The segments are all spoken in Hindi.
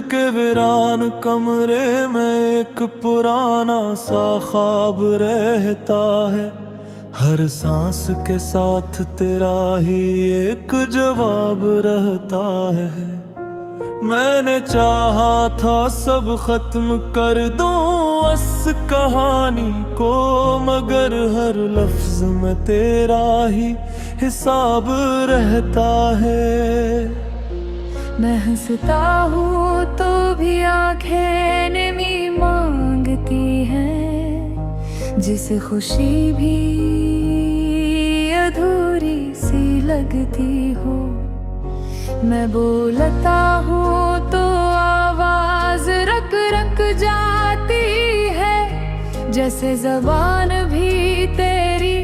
के वीरान कमरे में एक पुराना सा ख्वाब रहता है। हर सांस के साथ तेरा ही एक जवाब रहता है। मैंने चाहा था सब खत्म कर दूं इस कहानी को, मगर हर लफ्ज में तेरा ही हिसाब रहता है। मैं हंसता हूँ तो भी आंखें नमी मांगती हैं, जिसे खुशी भी अधूरी सी लगती हो। मैं बोलता हूँ तो आवाज रक रक जाती है, जैसे ज़बान भी तेरी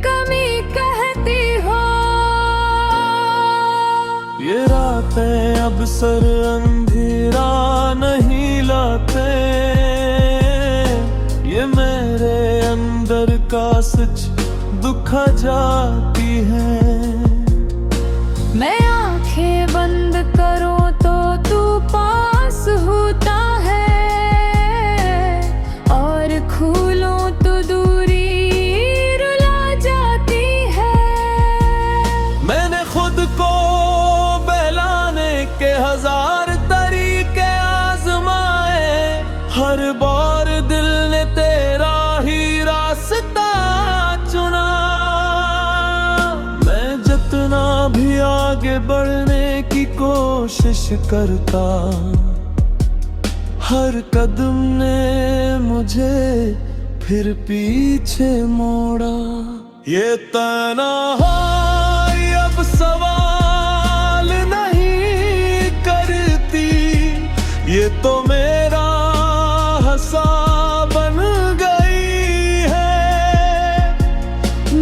कमी कहती हो। ये रातें अब सर अंधेरा नहीं लाते, ये मेरे अंदर का सच दुखा जाती है। मैं आंखें बंद करूं तो तू पास होता है, और खोलूं तो दूरी रुला जाती है। मैंने खुद को बहलाने के हजार तरीके आजमाए, हर बार दिल ने तेरा ही रास्ता चुना। मैं जितना भी आगे बढ़ने की कोशिश करता, हर कदम ने मुझे फिर पीछे मोड़ा। ये तन्हाई अब सवाल नहीं करती, ये तो मेरा हंसा बन गई है।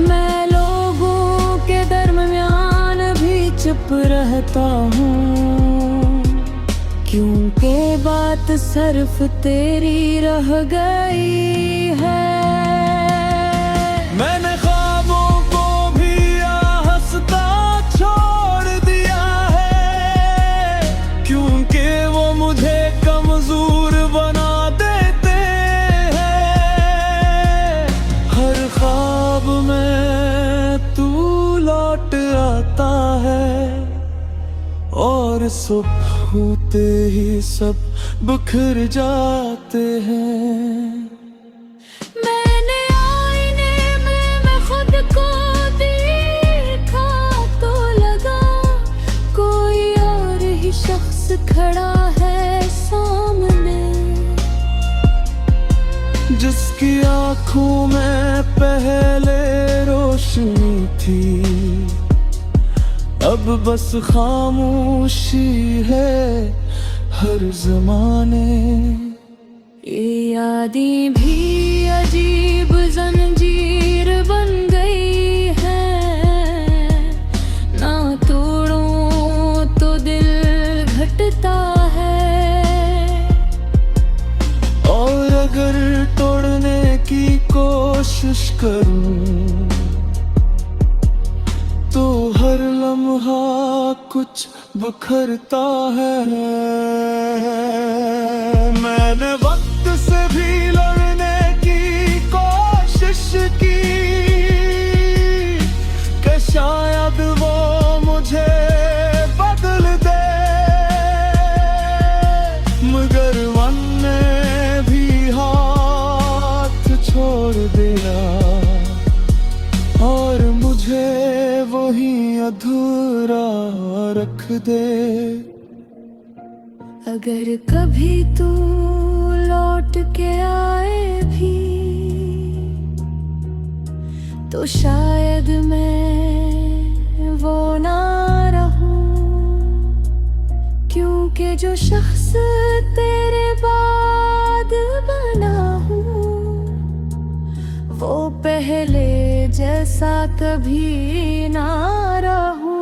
मैं लोगों के दरमियान भी चुप रहता हूँ, क्योंकि बात सिर्फ तेरी रह गई है। मैंने ख्वाबों को भी हंसता छोड़ दिया है, क्योंकि वो मुझे कमजोर बना देते हैं। हर ख्वाब में तू लौट आता है, और सुबह होते ही सब बिखर जाते हैं। मैंने आईने में मैं खुद को देखा तो लगा कोई और ही शख्स खड़ा है सामने, जिसकी आंखों में पहले रोशनी थी, अब बस खामोशी है हर जमाने। ये यादें भी अजीब जंजीर बन गई है, ना तोड़ूं तो दिल घटता है, और अगर तोड़ने की कोशिश करूं तो हर लम्हा कुछ बिखरता है। मैंने वक्त से भी लड़ने की कोशिश की, कि शायद वो मुझे बदल दे, मगर मन ने भी हाथ छोड़ दिया, और मुझे वही अधूरा रख दे। अगर कभी तू लौट के आए भी तो शायद मैं वो ना रहूं, क्योंकि जो शख्स तेरे बाद बना हूँ वो पहले जैसा कभी ना रहूं।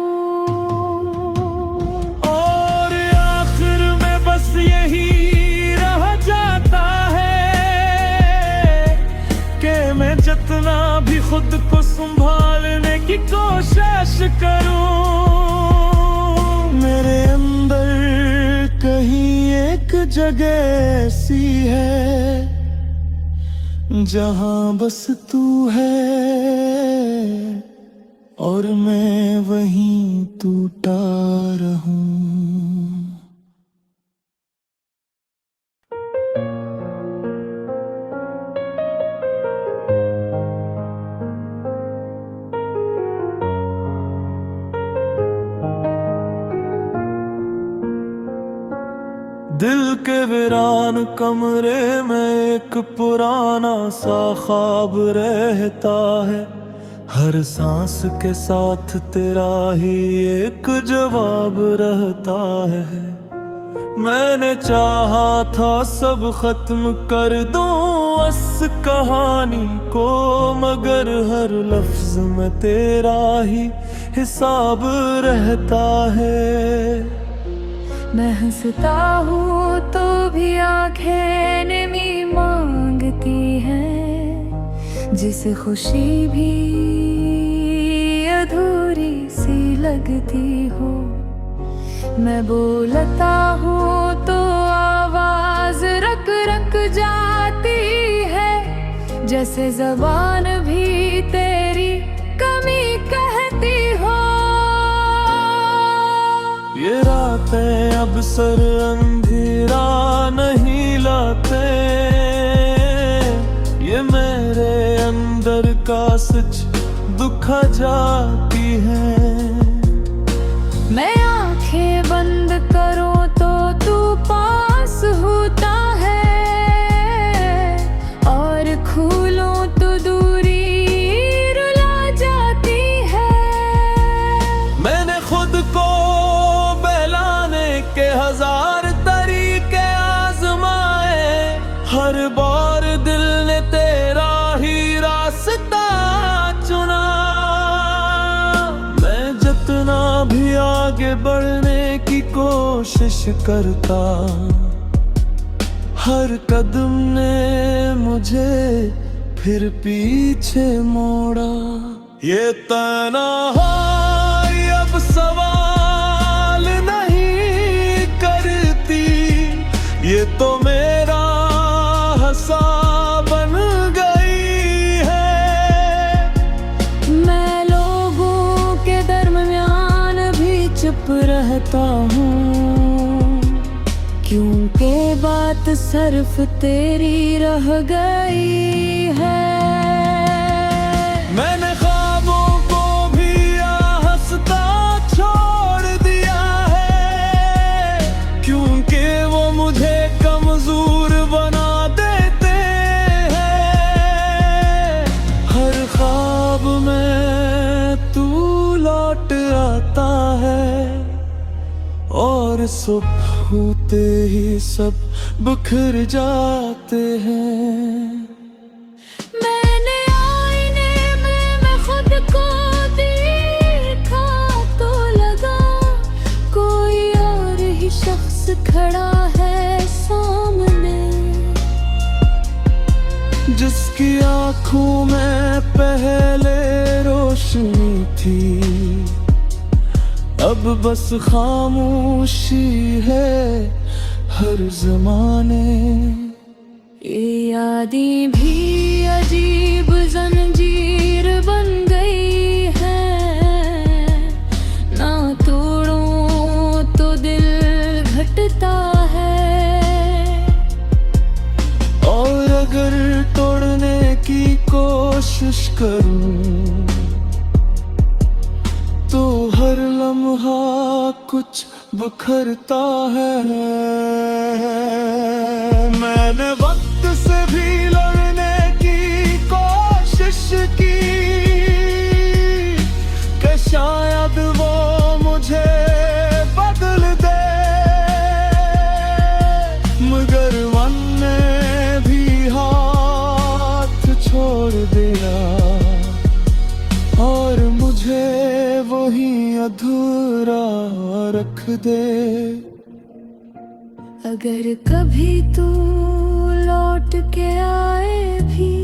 और आखिर में बस यही रह जाता है कि मैं जितना भी खुद को संभालने की कोशिश करूं, मेरे अंदर कहीं एक जगह ऐसी है जहां बस तू है और मैं वहीं टूटा रहूं। दिल के वीरान कमरे में एक पुराना सा ख्वाब रहता है, हर सांस के साथ तेरा ही एक जवाब रहता है। मैंने चाहा था सब खत्म कर दूं इस कहानी को, मगर हर लफ्ज में तेरा ही हिसाब रहता है। मैं हंसता हूँ तो भी आंखें नमी मांगती हैं, जिसे खुशी भी अधूरी सी लगती हो। मैं बोलता हूँ तो आवाज रक रक जाती है, जैसे ज़बान भी तेरी कमी कहती हो। ये रातें अब सर अंधेरा नहीं लाते, ये मेरे अंदर का सच दुखा जाती है। मैं आंखें बंद करूं तो तू पास होता है, और खोलूं तो दूरी रुला जाती है। मैंने खुद को के हजार तरीके आजमाए, हर बार दिल ने तेरा ही रास्ता चुना। मैं जितना भी आगे बढ़ने की कोशिश करता, हर कदम ने मुझे फिर पीछे मोड़ा। ये तन्हाई अब सवाल नहीं करती, ये तो मेरा हंसा बन गई है। मैं लोगों के दरमियान भी चुप रहता हूँ, क्योंकि बात सिर्फ तेरी रह गई है। मैंने ख्वाबों को भी हंसता छोड़ दिया है, क्योंकि वो मुझे कमजोर बना देते हैं। हर ख्वाब में तू लौट आता है, और सुबह होते ही सब बिखर जाते हैं। मैंने आईने में मैं खुद को देखा तो लगा कोई और ही शख्स खड़ा है सामने, जिसकी आंखों में पहले रोशनी थी, अब बस खामोशी है हर जमाने। ये यादें भी अजीब जंजीर बन गई है, ना तोड़ूं तो दिल घटता है, और अगर तोड़ने की कोशिश करूं तो हर लम्हा कुछ बिखरता है। मैंने वक्त से भी लड़ने की कोशिश की, कि शायद वो मुझे बदल दे, मगर मन ने भी हाथ छोड़ दिया, और मुझे वही अधूरा रख दे। अगर कभी तू लौट के आए भी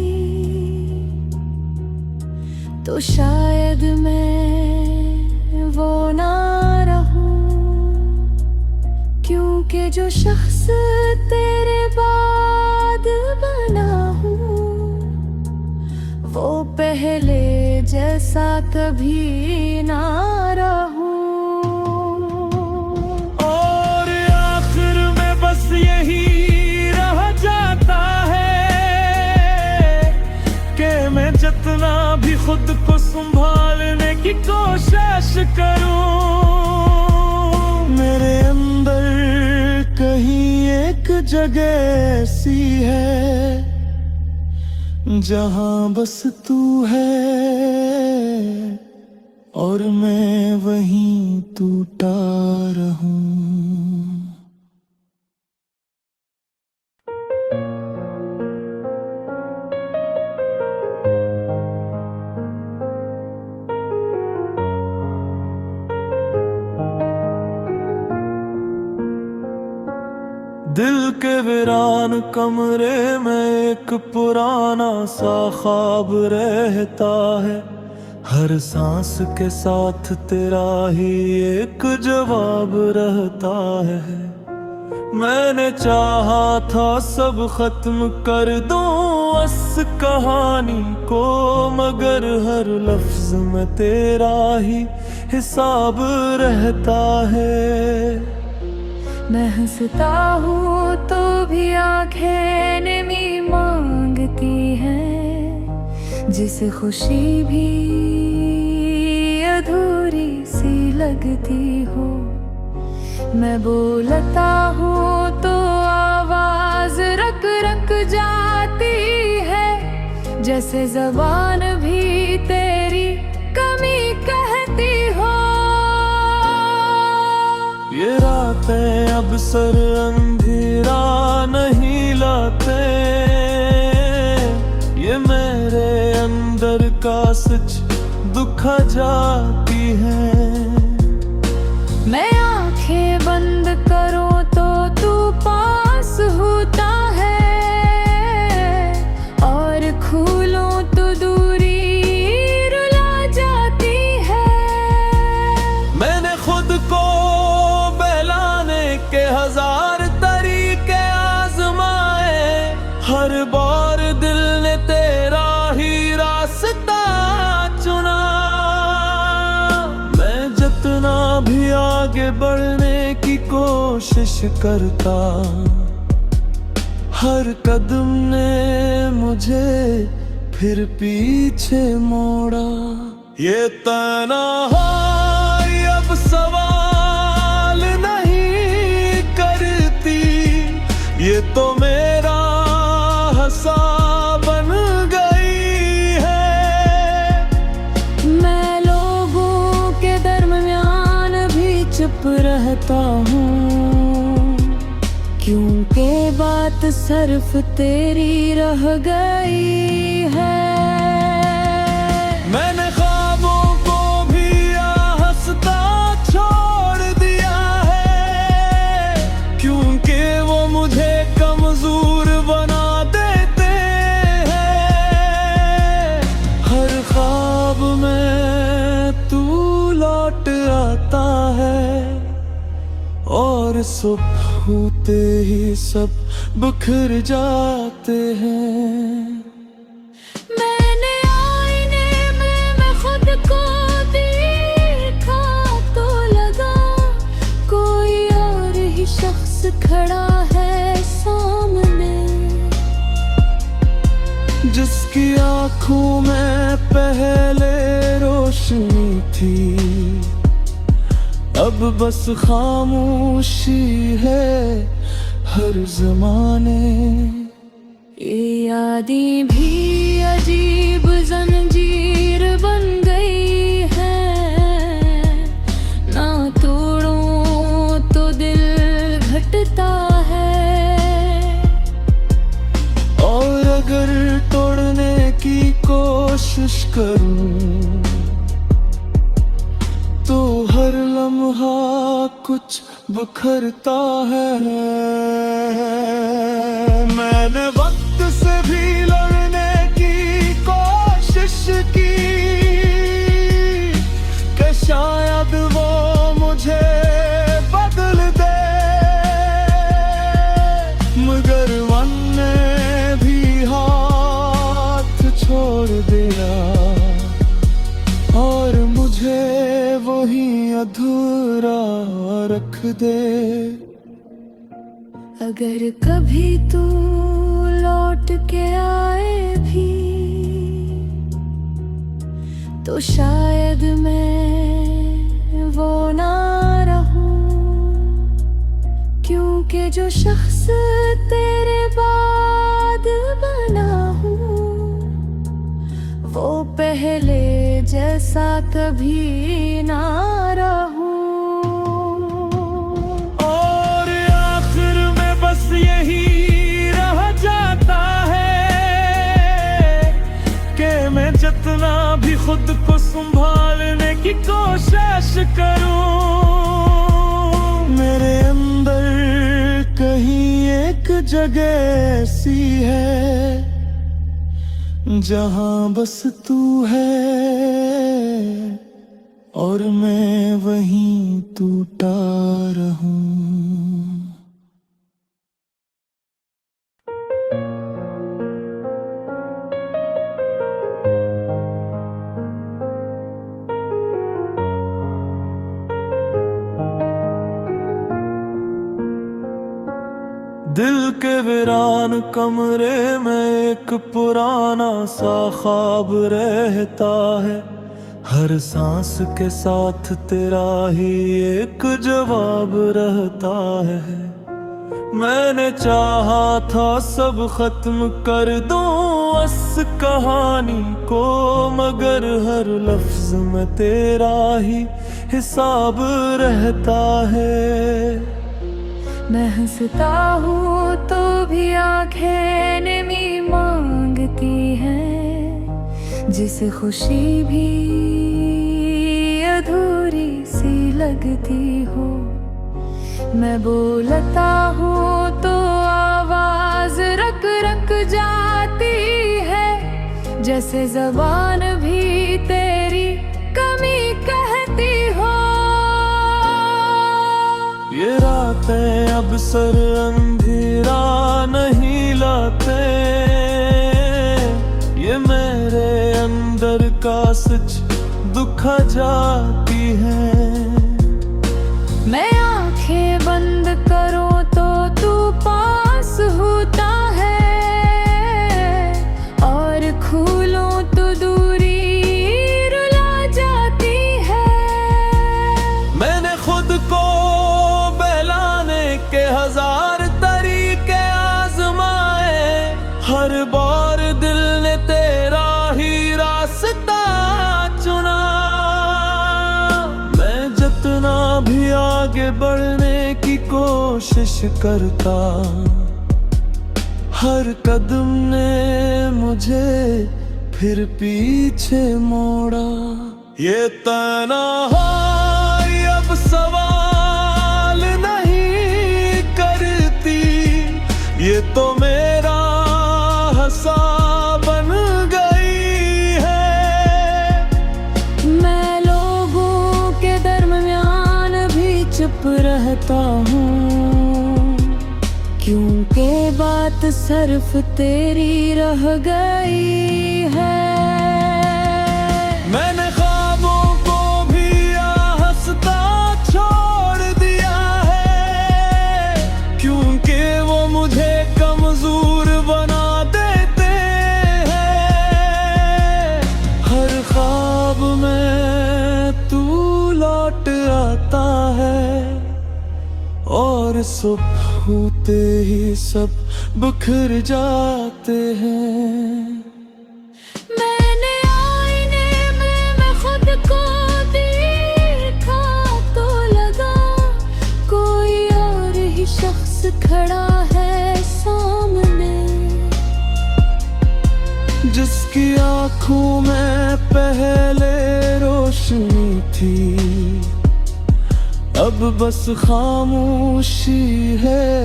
तो शायद मैं वो ना रहूं, क्योंकि जो शख्स तेरे बाद बना हूँ, वो पहले जैसा कभी ना रहूं। और आखिर में बस यही रह जाता है कि मैं जितना भी खुद को संभालने की कोशिश करूं, मेरे अंदर कहीं एक जगह ऐसी है जहां बस तू है और मैं वहीं टूटा रहूं। दिल के वीरान कमरे में एक पुराना सा ख्वाब रहता है, हर सांस के साथ तेरा ही एक जवाब रहता है। मैंने चाहा था सब खत्म कर दूं इस कहानी को, मगर हर लफ्ज में तेरा ही हिसाब रहता है। मैं हंसता हूँ तो भी आंखें नमी मांगती हैं, जिसे खुशी भी अधूरी सी लगती हो। मैं बोलता हूँ तो आवाज रक रक जाती है, जैसे ज़बान भी तेरी कमी कहती हो। ये रातें अब सर अंधेरा नहीं लाते, ये मेरे अंदर का सच दुखा जाती है। मैं आंखें बंद करूं तो तू पास होता है, और खोलूं तो दूरी रुला जाती है। मैंने खुद को के हजार तरीके आजमाए, हर बार दिल ने तेरा ही रास्ता चुना। मैं जितना भी आगे बढ़ने की कोशिश करता, हर कदम ने मुझे फिर पीछे मोड़ा। ये तन्हाई अब सवाल नहीं करती, ये तो मेरा हंसा बन गई है। मैं लोगों के दरमियान भी चुप रहता हूँ, क्योंकि बात सिर्फ तेरी रह गई है। मैंने ख्वाबों को भी हंसता छोड़ दिया है, क्योंकि वो मुझे कमजोर बना देते हैं। हर ख्वाब में तू लौट आता है, और सुबह होते ही सब बिखर जाते हैं। मैंने आईने में मैं खुद को देखा तो लगा कोई और ही शख्स खड़ा है सामने, जिसकी आंखों में पहले रोशनी थी, अब बस खामोशी है हर जमाने। ये यादें भी अजीब जंजीर बन गई है, ना तोड़ूं तो दिल घटता है, और अगर तोड़ने की कोशिश करूं तो हर लम्हा कुछ बिखरता है। मैंने वक्त से भी लड़ने की कोशिश की, कि शायद वो मुझे बदल दे, बरकरार रख दे। अगर कभी तू लौट के आए भी तो शायद मैं वो ना रहूं, क्योंकि जो शख्स तेरे बाद बना हूँ वो पहले जैसा कभी ना रहूं। और आखिर में बस यही रह जाता है कि मैं जितना भी खुद को संभालने की कोशिश करूं, मेरे अंदर कहीं एक जगह ऐसी है जहां बस तू है और मैं वहीं टूटा रहूं। दिल के वीरान कमरे में एक पुराना सा ख्वाब रहता है, हर सांस के साथ तेरा ही एक जवाब रहता है। मैंने चाहा था सब खत्म कर दूं इस कहानी को, मगर हर लफ्ज में तेरा ही हिसाब रहता है। मैं हंसता हूँ तो भी आंखें नमी मांगती हैं, जिसे खुशी भी अधूरी सी लगती हो। मैं बोलता हूँ तो आवाज रक रक जाती है, जैसे ज़बान भी तेरी कमी कहती हो। ये रातें अब सर अंधेरा नहीं लाते, ये मेरे अंदर का सच दुखा जाती है। मैं आंखें बंद करूं तो तू पास होता है, और खोलूं तो दूरी रुला जाती है। मैंने खुद को के हजार तरीके आजमाए, हर बार दिल ने तेरा ही रास्ता चुना। मैं जितना भी आगे बढ़ने की कोशिश करता, हर कदम ने मुझे फिर पीछे मोड़ा। ये तन्हाई अब सवाल नहीं करती, ये तो मेरा हंसा बन गई है। मैं लोगों के दरमियान भी चुप रहता हूँ, क्योंकि बात सिर्फ तेरी रह गई है। मैंने ख्वाबों को भी हंसता छोड़ दिया है, क्योंकि वो मुझे कमजोर बना देते हैं। हर ख्वाब में तू लौट आता है, और सुबह होते ही सब बिखर जाते हैं। मैंने आईने में मैं खुद को देखा तो लगा कोई और ही शख्स खड़ा है सामने, जिसकी आंखों में पहले रोशनी थी, अब बस खामोशी है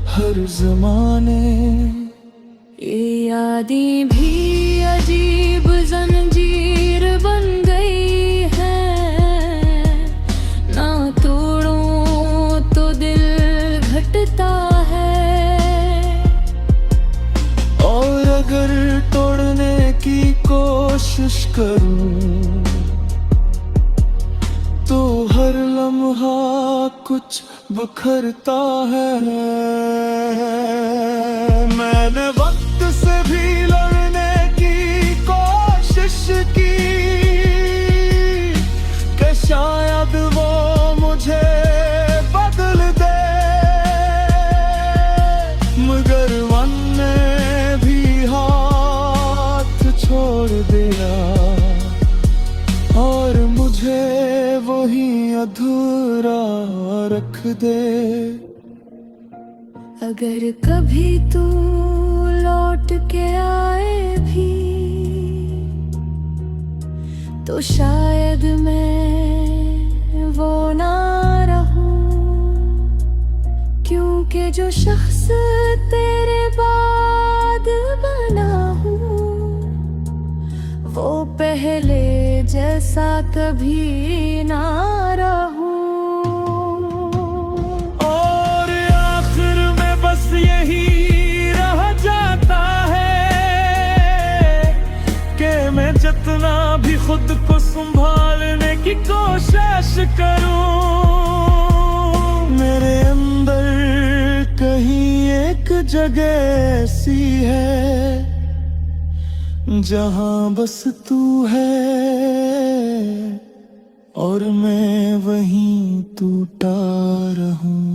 हर जमाने। ये यादें भी अजीब जंजीर बन गई है, ना तोड़ूं तो दिल घटता है। और अगर तोड़ने की कोशिश करूं तो हर लम्हा कुछ बिखरता है। मैंने वक्त से भी लड़ने की कोशिश की कि शायद वो मुझे बदल दे, मगर मन ने भी हाथ छोड़ दिया और मुझे वही अधूरा रख दे। अगर कभी तू लौट के आए भी तो शायद मैं वो ना रहूं, क्योंकि जो शख्स तेरे बाद बना हूँ वो पहले जैसा कभी ना रहूं। और आखिर में बस यही रह जाता है कि मैं जितना भी खुद को संभालने की कोशिश करूं, मेरे अंदर कहीं एक जगह ऐसी है जहां बस तू है और मैं वहीं टूटा रहूं।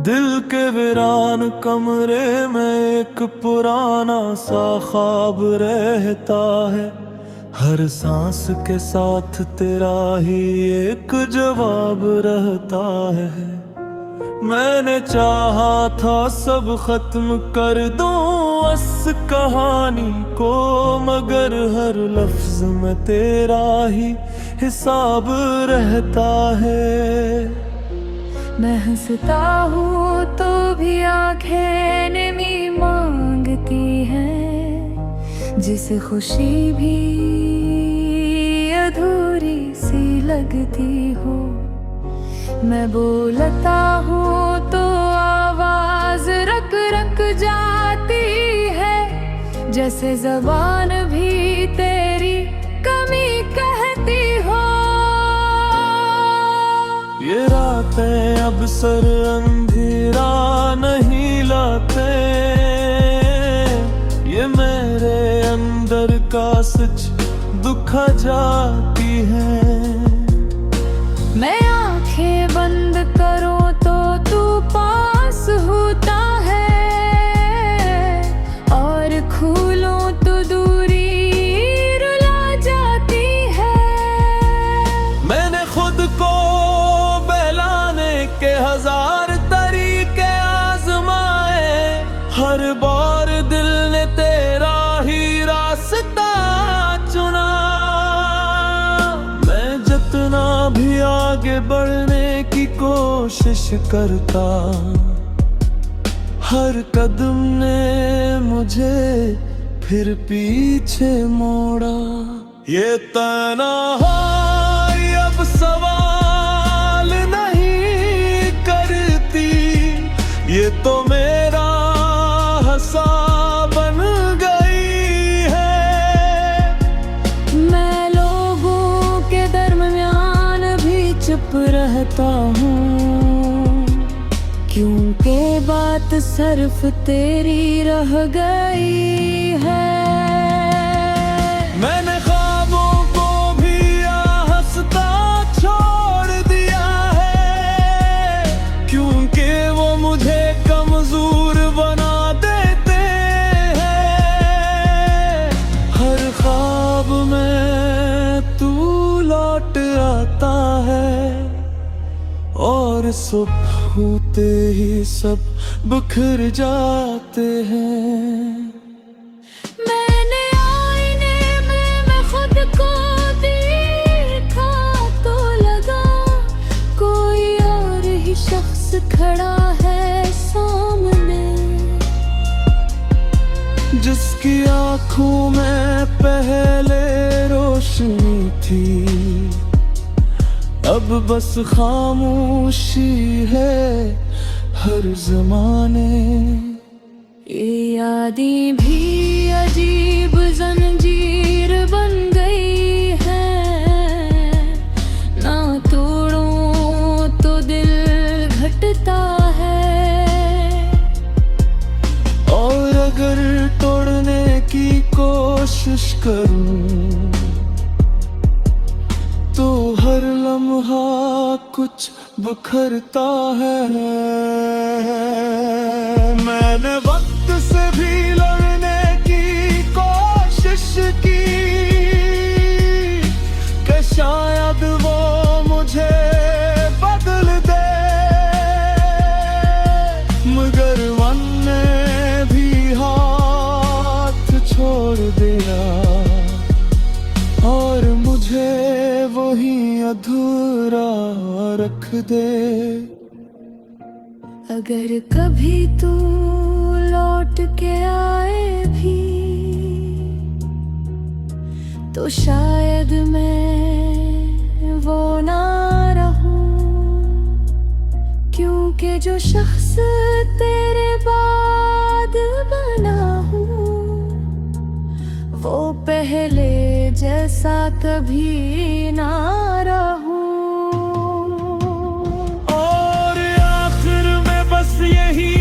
दिल के वीरान कमरे में एक पुराना सा ख्वाब रहता है, हर सांस के साथ तेरा ही एक जवाब रहता है। मैंने चाहा था सब खत्म कर दूं इस कहानी को, मगर हर लफ्ज में तेरा ही हिसाब रहता है। मैं हंसता हूँ तो भी आंखें नमी मांगती हैं, जिसे खुशी भी अधूरी सी लगती हो। मैं बोलता हूँ तो आवाज रक रक जाती है, जैसे ज़बान भी तेरी कमी कहती हो। ये रातें अब सर अंधेरा नहीं लाते, ये मेरे अंदर का सच दुखा जाती है। मैं आंखें बंद करूं तो तू पास होता है, और खोलूं तो दूरी रुला जाती है। मैंने खुद को के हजार तरीके आजमाए, हर बार दिल ने तेरा ही रास्ता चुना। मैं जितना भी आगे बढ़ने की कोशिश करता, हर कदम ने मुझे फिर पीछे मोड़ा। ये तन्हाई अब सवाल नहीं करती, ये तो मेरा हंसा बन गई है। मैं लोगों के दरमियान भी चुप रहता हूँ, क्योंकि बात सिर्फ तेरी रह गई है। मैंने ख्वाबों को भी हंसता छोड़ दिया है, क्योंकि वो मुझे कमजोर बना देते हैं। हर ख्वाब में तू लौट आता है, और सुबह होते ही सब बिखर जाते हैं। मैंने आईने में मैं खुद को देखा तो लगा कोई और ही शख्स खड़ा है सामने, जिसकी आंखों में पहले रोशनी थी अब बस खामोशी है हर जमाने। ये यादें भी अजीब जंजीर बन गई है, ना तोड़ो तो दिल घटता है। और अगर तोड़ने की कोशिश करूं तो हर लम्हा कुछ बिखरता है। मैंने वक्त से भी लड़ने की कोशिश की कि शायद वो मुझे बदल दे, मगर मन ने भी हाथ छोड़ दिया और मुझे वही अधूरा रख दे। अगर कभी तू लौट के आए भी तो शायद मैं वो ना रहूं, क्योंकि जो शख्स तेरे बाद बना हूँ वो पहले जैसा कभी ना रहूं। और आखिर में बस यही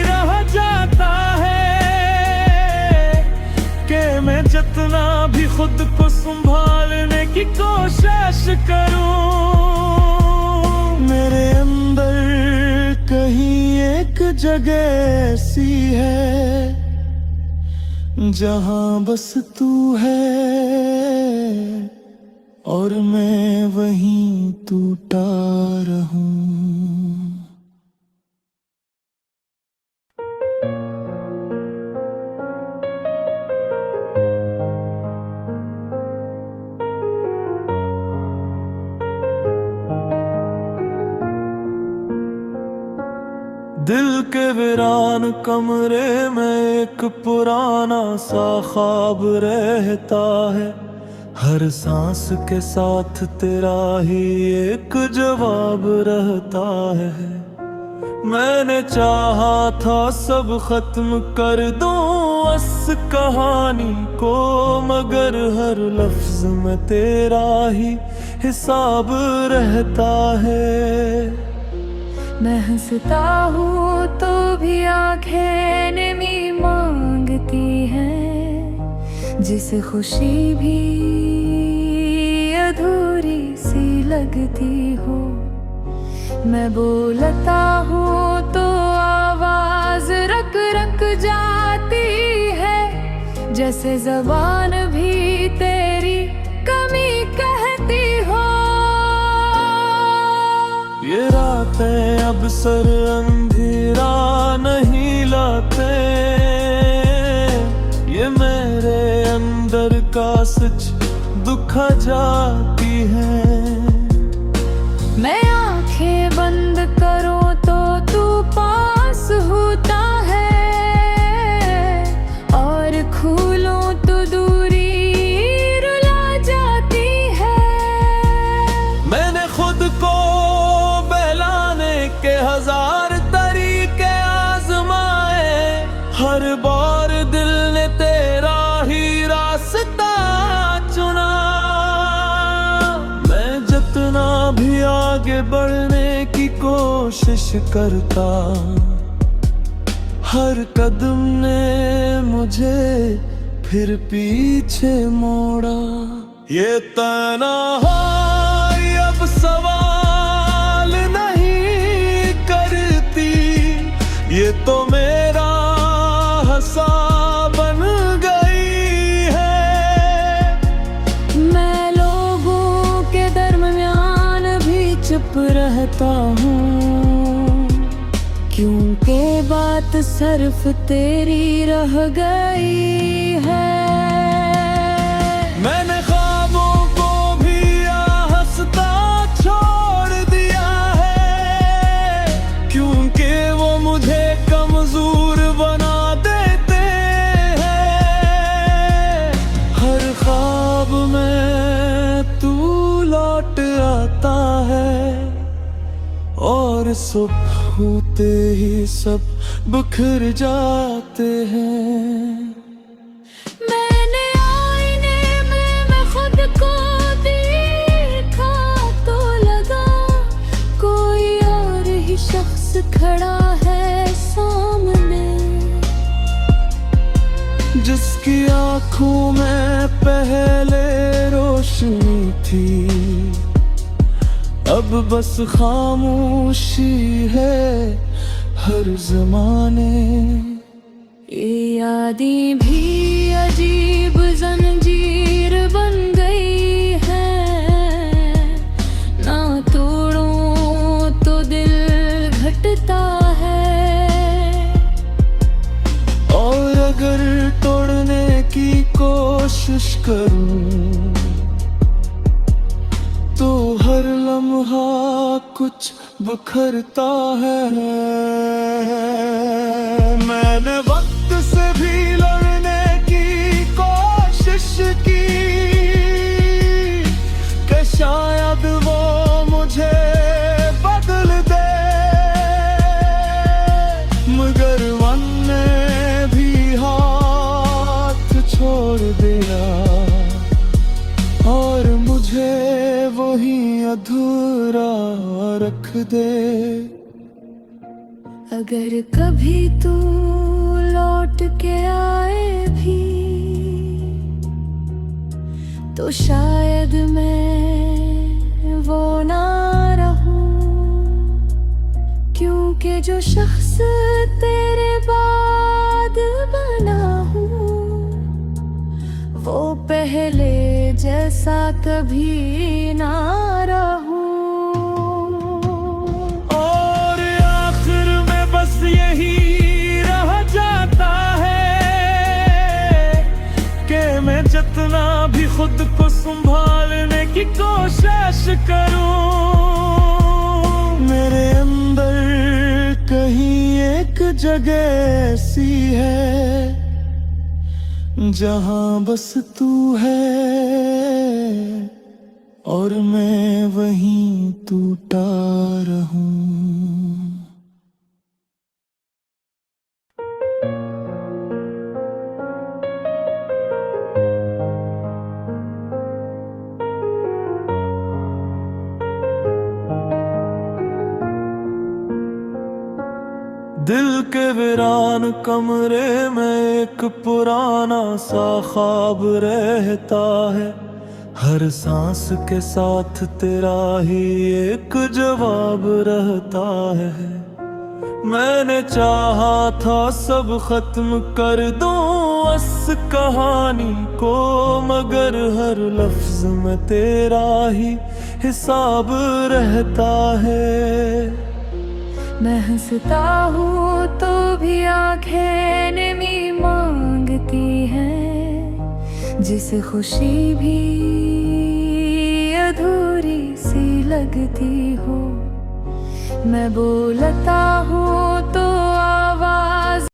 रह जाता है कि मैं जितना भी खुद को संभालने की कोशिश करूं, मेरे अंदर कहीं एक जगह ऐसी है जहां बस तू है और मैं वहीं टूटा रहूं। दिल के वीरान कमरे में एक पुराना सा ख्वाब रहता है, हर सांस के साथ तेरा ही एक जवाब रहता है। मैंने चाहा था सब खत्म कर दूं इस कहानी को, मगर हर लफ्ज में तेरा ही हिसाब रहता है। मैं हंसता हूँ तो भी आंखें नमी मांगती हैं, जिसे खुशी भी अधूरी सी लगती हो। मैं बोलता हूँ तो आवाज रक रक जाती है, जैसे ज़बान भी तेरी कमी कहती हो। ये रातें अब सर अंधेरा नहीं लाते, ये मेरे अंदर का सच दुखा जाती है। मैं आंखें बंद करूं तो तू पास होता है, और खोलूं तो दूरी रुला जाती है। मैंने खुद को के हजार तरीके आजमाए, हर बार दिल ने तेरा ही रास्ता चुना। मैं जितना भी आगे बढ़ने की कोशिश करता, हर कदम ने मुझे फिर पीछे मोड़ा। ये तन्हाई अब सवाल नहीं करती, ये तो मेरा हंसा बन गई है। मैं लोगों के दरमियान भी चुप रहता हूँ, क्योंकि बात सिर्फ तेरी रह गई है। मैंने ख्वाबों को भी हंसता छोड़ दिया है, क्योंकि वो मुझे कमजोर बना देते हैं। हर ख्वाब में तू लौट आता सुबह होते ही सब बिखर जाते हैं। मैंने आईने में मैं खुद को देखा तो लगा कोई और ही शख्स खड़ा है सामने, जिसकी आंखों में पहले रोशनी थी, अब बस खामोशी है हर जमाने। ये यादें भी अजीब जंजीर बन गई है, ना तोड़ूं तो दिल घटता है, और अगर तोड़ने की कोशिश करूं तो हर लम्हा कुछ बिखरता है। मैंने वक्त से भी लड़ने की कोशिश की कि शायद वो मुझे बदल दे, मगर मन ने भी हाथ छोड़ दिया और मुझे वही अधूरा रख दे। अगर कभी तू लौट के आए भी तो शायद मैं वो ना रहूं, क्योंकि जो शख्स तेरे बाद बना हूँ वो पहले जैसा कभी ना रहूं। और आखिर में बस यही रह जाता है कि मैं जितना भी खुद को संभालने की कोशिश करूं, मेरे अंदर कहीं एक जगह ऐसी है जहां बस तू है और मैं वहीं टूटा रहूं। दिल के वीरान कमरे में एक पुराना सा ख्वाब रहता है, हर सांस के साथ तेरा ही एक जवाब रहता है। मैंने चाहा था सब खत्म कर दूं इस कहानी को, मगर हर लफ्ज में तेरा ही हिसाब रहता है। मैं हंसता हूँ तो भी आंखें नमी मांगती हैं, जिसे खुशी भी अधूरी सी लगती हो। मैं बोलता हूँ